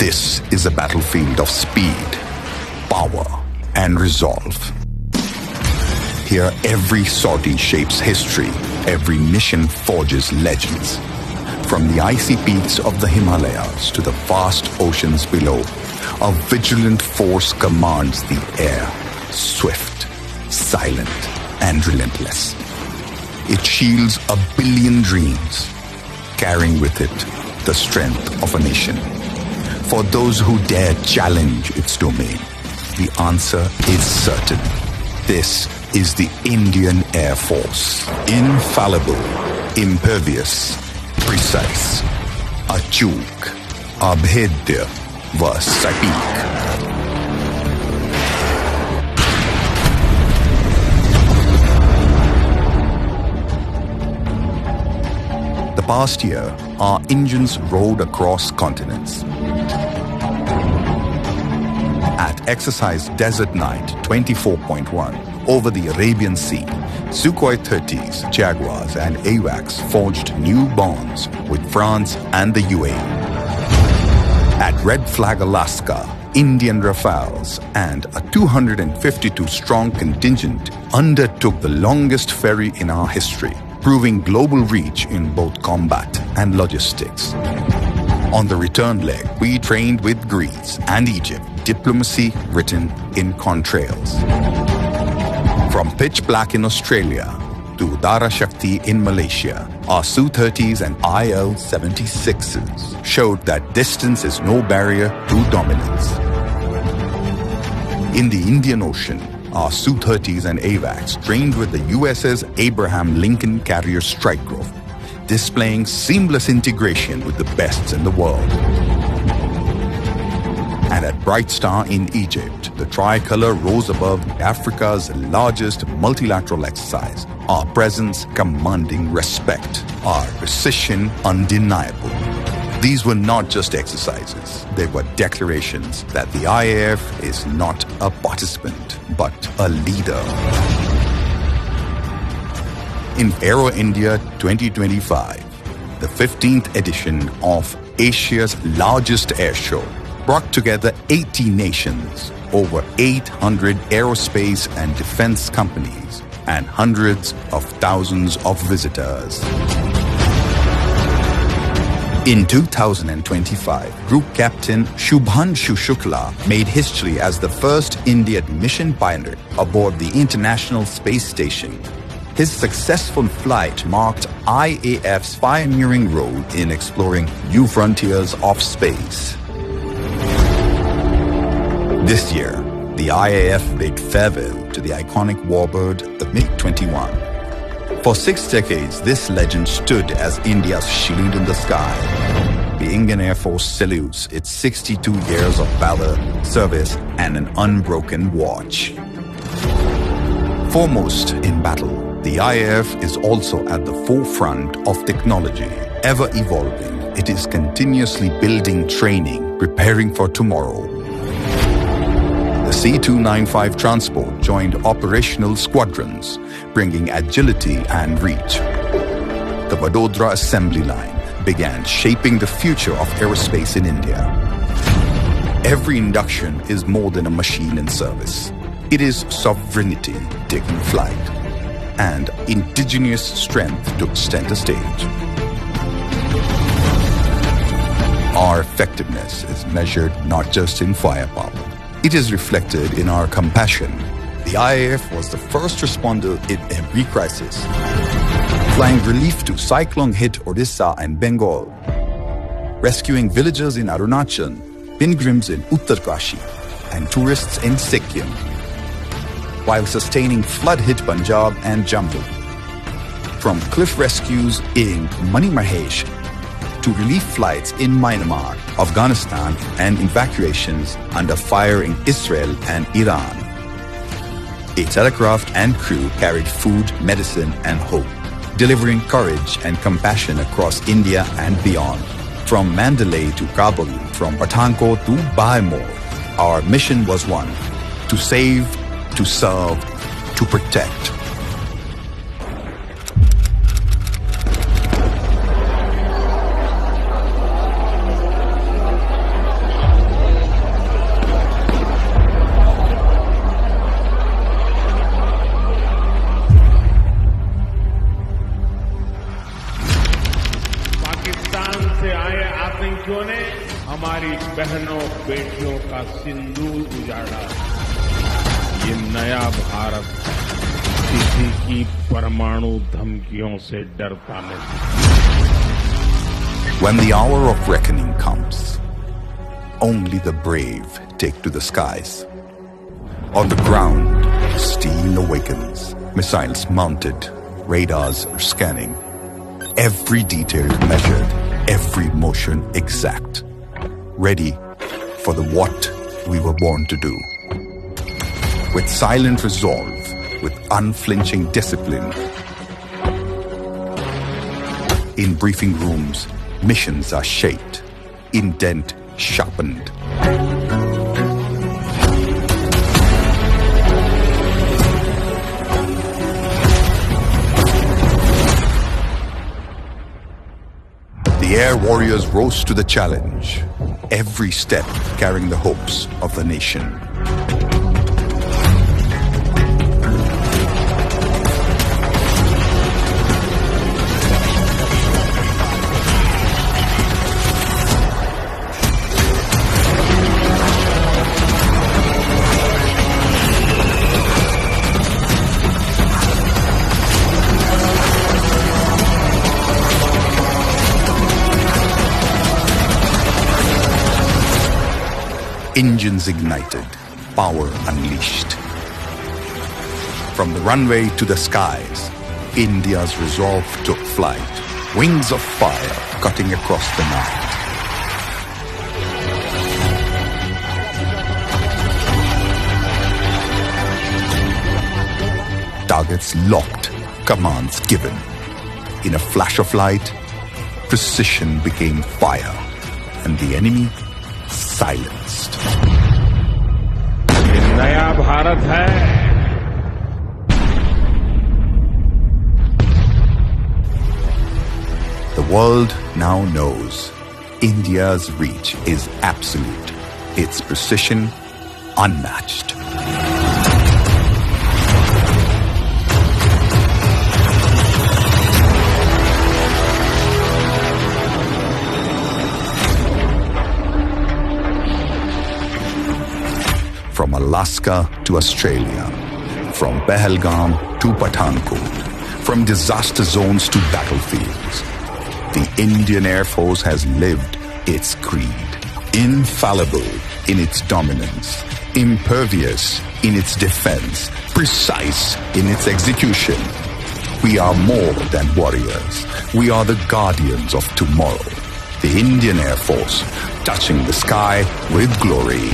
This is a battlefield of speed, power, and resolve. Here, every sortie shapes history, every mission forges legends. From the icy peaks of the Himalayas to the vast oceans below, a vigilant force commands the air, swift, silent, and relentless. It shields a billion dreams, carrying with it the strength of a nation. For those who dare challenge its domain, the answer is certain. This is the Indian Air Force. Infallible, impervious, precise, achuk, abhedya, va sateek. The past year, our engines rode across continents. At Exercise Desert Night 24.1 over the Arabian Sea, Sukhoi 30s, Jaguars and AWACS forged new bonds with France and the UAE. At Red Flag Alaska, Indian Rafales and a 252-strong contingent undertook the longest ferry in our history, proving global reach in both combat and logistics. On the return leg, we trained with Greece and Egypt, diplomacy written in contrails. From pitch black in Australia to Udara Shakti in Malaysia, our Su-30s and IL-76s showed that distance is no barrier to dominance. In the Indian Ocean, our Su-30s and AWACS trained with the USS Abraham Lincoln Carrier Strike Group, displaying seamless integration with the best in the world. And at Bright Star in Egypt, the tricolor rose above Africa's largest multilateral exercise, our presence commanding respect, our precision undeniable. These were not just exercises, they were declarations that the IAF is not a participant, but a leader. In Aero India 2025, the 15th edition of Asia's largest air show, brought together 80 nations, over 800 aerospace and defense companies, and hundreds of thousands of visitors. In 2025, Group Captain Shubhanshu Shukla made history as the first Indian mission pioneer aboard the International Space Station. His successful flight marked IAF's pioneering role in exploring new frontiers of space. This year, the IAF bid farewell to the iconic warbird, the MiG-21. For 6 decades, this legend stood as India's shield in the sky. The Indian Air Force salutes its 62 years of valor, service, and an unbroken watch. Foremost in battle, the IAF is also at the forefront of technology. Ever evolving, it is continuously building training, preparing for tomorrow. The C-295 transport joined operational squadrons, bringing agility and reach. The Vadodara assembly line began shaping the future of aerospace in India. Every induction is more than a machine in service. It is sovereignty taking flight, and indigenous strength took center stage. Our effectiveness is measured not just in firepower. It is reflected in our compassion. The IAF was the first responder in every crisis, flying relief to cyclone-hit Odisha and Bengal, rescuing villagers in Arunachal, pilgrims in Uttarkashi, and tourists in Sikkim, while sustaining flood-hit Punjab and Jammu. From cliff rescues in Mani Mahesh to relief flights in Myanmar, Afghanistan, and evacuations under fire in Israel and Iran. Its aircraft and crew carried food, medicine, and hope, delivering courage and compassion across India and beyond. From Mandalay to Kabul, from Pathankot to Baimor, our mission was one: to save, to serve, to protect. आतंकियों ने हमारी बहनों बेटियों का सिंदूर उजाड़ा। ये नया भारत किसी की परमाणु धमकियों से डरता नहीं। When the hour of reckoning comes, only the brave take to the skies. On the ground, steel awakens. Missiles mounted, radars are scanning. Every detail measured, every motion exact. Ready for the what we were born to do. With silent resolve, with unflinching discipline. In briefing rooms, missions are shaped, intent sharpened. The air warriors rose to the challenge, every step carrying the hopes of the nation. Engines ignited, power unleashed. From the runway to the skies, India's resolve took flight. Wings of fire cutting across the night. Targets locked, commands given. In a flash of light, precision became fire, and the enemy silenced. ये नया भारत है। The world now knows India's reach is absolute, its precision unmatched. From Alaska to Australia, from Pahalgam to Pathankot, from disaster zones to battlefields, the Indian Air Force has lived its creed. Infallible in its dominance, impervious in its defense, precise in its execution. We are more than warriors. We are the guardians of tomorrow. The Indian Air Force, touching the sky with glory.